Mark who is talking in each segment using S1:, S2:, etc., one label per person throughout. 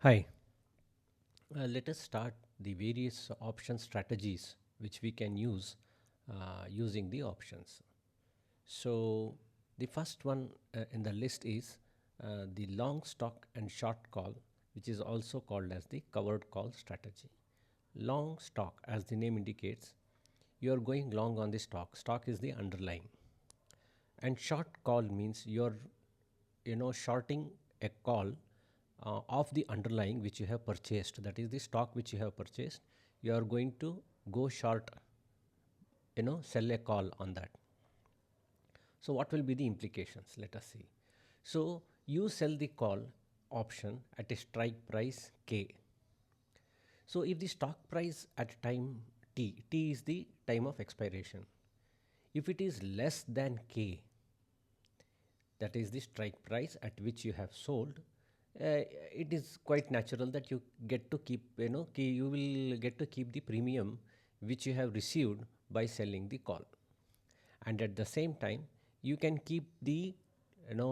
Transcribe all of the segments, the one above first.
S1: Hi, let us start the various option strategies which we can use using the options. So, the first one in the list is the long stock and short call, which is also called as the covered call strategy. Long stock, as the name indicates, you are going long on the stock. Stock is the underlying, and short call means you're shorting a call of the underlying which you have purchased, that is the stock which you have purchased. You are going to go short, sell a call on that. So what will be the implications? Let us see. So you sell the call option at a strike price K. So if the stock price at time T is the time of expiration, if it is less than K, that is the strike price at which you have sold, it is quite natural that you get to keep, you will get to keep the premium which you have received by selling the call. And at the same time, you can keep the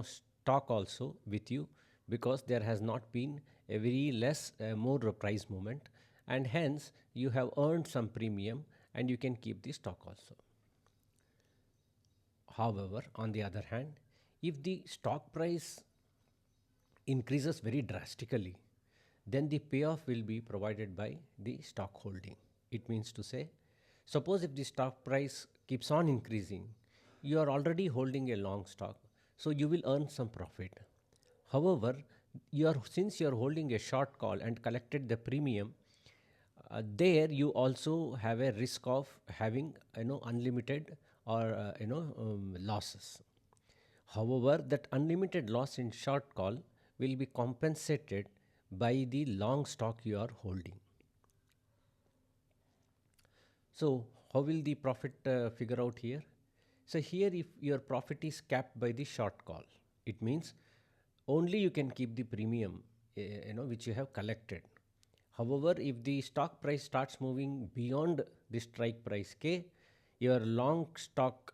S1: stock also with you, because there has not been a very less more price movement, and hence you have earned some premium and you can keep the stock also. However, on the other hand, if the stock price increases very drastically, then the payoff will be provided by the stock holding. It means to say, suppose if the stock price keeps on increasing, you are already holding a long stock, so you will earn some profit. However, since you are holding a short call and collected the premium, there you also have a risk of having unlimited or losses. However, that unlimited loss in short call will be compensated by the long stock you are holding. So how will the profit figure out here? So here, if your profit is capped by the short call, it means only you can keep the premium which you have collected. However, if the stock price starts moving beyond the strike price K, your long stock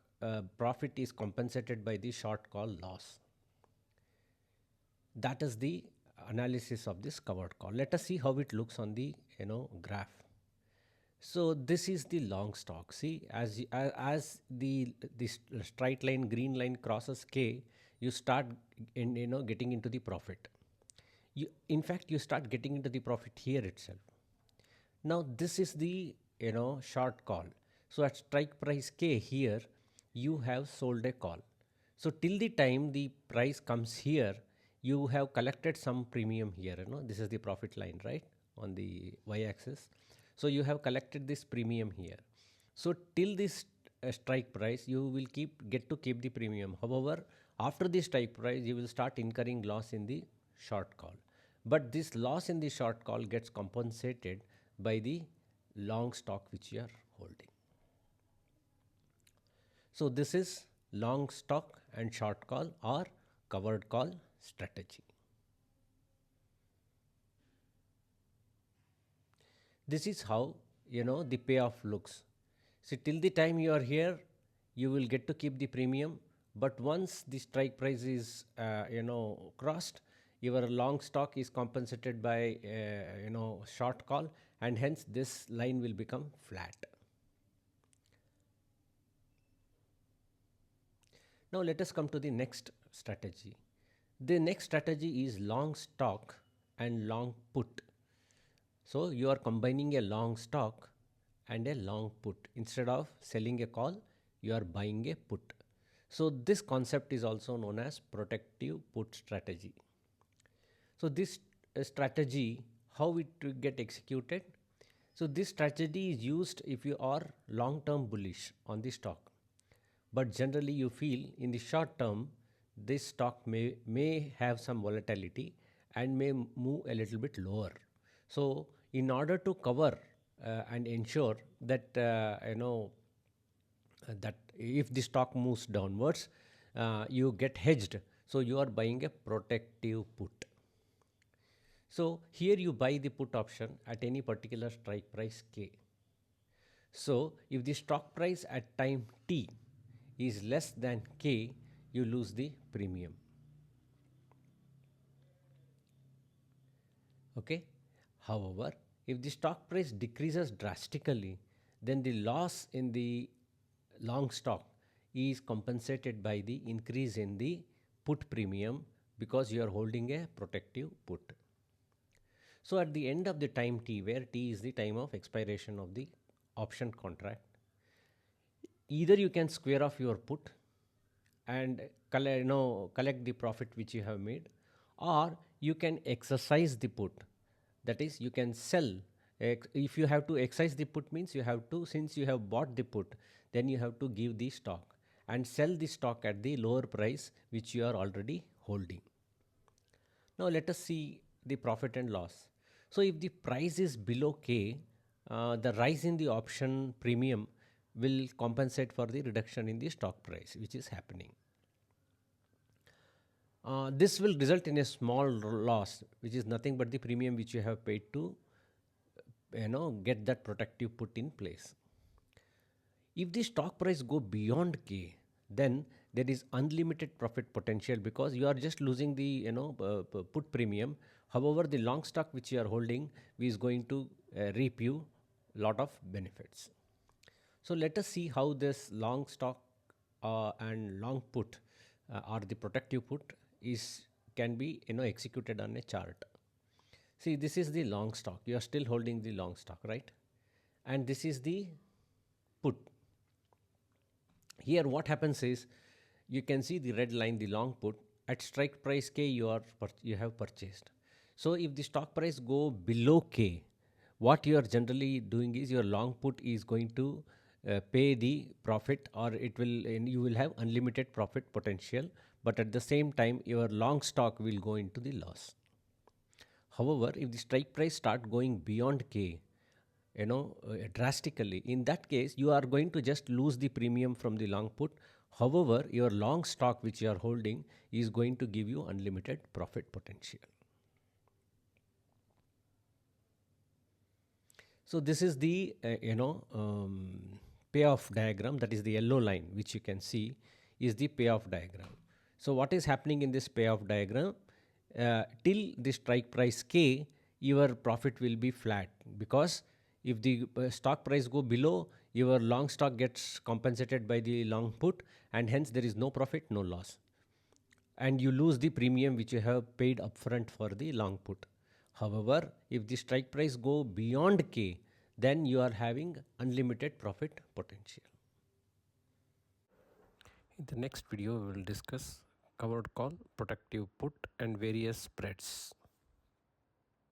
S1: profit is compensated by the short call loss. That is the analysis of this covered call. Let us see how it looks on the graph. So this is the long stock. See, as the straight line, green line crosses K, you start getting into the profit. In fact, you start getting into the profit here itself. Now this is the short call. So at strike price K here, you have sold a call. So till the time the price comes here, you have collected some premium here. This is the profit line, right, on the y-axis. So you have collected this premium here. So till this strike price, you will get to keep the premium. However, after the strike price, you will start incurring loss in the short call. But this loss in the short call gets compensated by the long stock which you are holding. So this is long stock and short call or covered call strategy. This is how the payoff looks. See, till the time you are here, you will get to keep the premium, but once the strike price is crossed, your long stock is compensated by short call, and hence this line will become flat. Now let us come to the next strategy. The next strategy is long stock and long put. So you are combining a long stock and a long put. Instead of selling a call, you are buying a put. So this concept is also known as protective put strategy. So this strategy, how it will get executed? So this strategy is used if you are long-term bullish on the stock, but generally you feel in the short term this stock may have some volatility and may move a little bit lower. So in order to cover and ensure that that if the stock moves downwards, you get hedged, so you are buying a protective put. So here you buy the put option at any particular strike price K. So if the stock price at time T is less than K, you lose the premium. Okay. However, if the stock price decreases drastically, then the loss in the long stock is compensated by the increase in the put premium because you are holding a protective put. So at the end of the time t, where t is the time of expiration of the option contract, either you can square off your put and collect the profit which you have made, or you can exercise the put. That is, you can sell. If you have to exercise the put means you have to, since you have bought the put, then you have to give the stock and sell the stock at the lower price which you are already holding. Now let us see the profit and loss. So if the price is below K, the rise in the option premium will compensate for the reduction in the stock price which is happening. This will result in a small loss, which is nothing but the premium which you have paid to get that protective put in place. If the stock price go beyond K, then there is unlimited profit potential because you are just losing the put premium. However, the long stock which you are holding is going to reap you lot of benefits. So let us see how this long stock and long put or the protective put is can be executed on a chart. See, this is the long stock. You are still holding the long stock, right? And this is the put. Here what happens is, you can see the red line, the long put. At strike price K you have purchased. So if the stock price go below K, what you are generally doing is your long put is going to pay the profit, or it will, and you will have unlimited profit potential, but at the same time your long stock will go into the loss. However, if the strike price start going beyond K, drastically, in that case you are going to just lose the premium from the long put. However, your long stock which you are holding is going to give you unlimited profit potential. So this is the payoff diagram. That is the yellow line which you can see is the payoff diagram. So what is happening in this payoff diagram? Till the strike price K, your profit will be flat, because if the stock price go below, your long stock gets compensated by the long put, and hence there is no profit, no loss, and you lose the premium which you have paid upfront for the long put. However, if the strike price go beyond K, then you are having unlimited profit potential. In the next video, we will discuss covered call, protective put, and various spreads.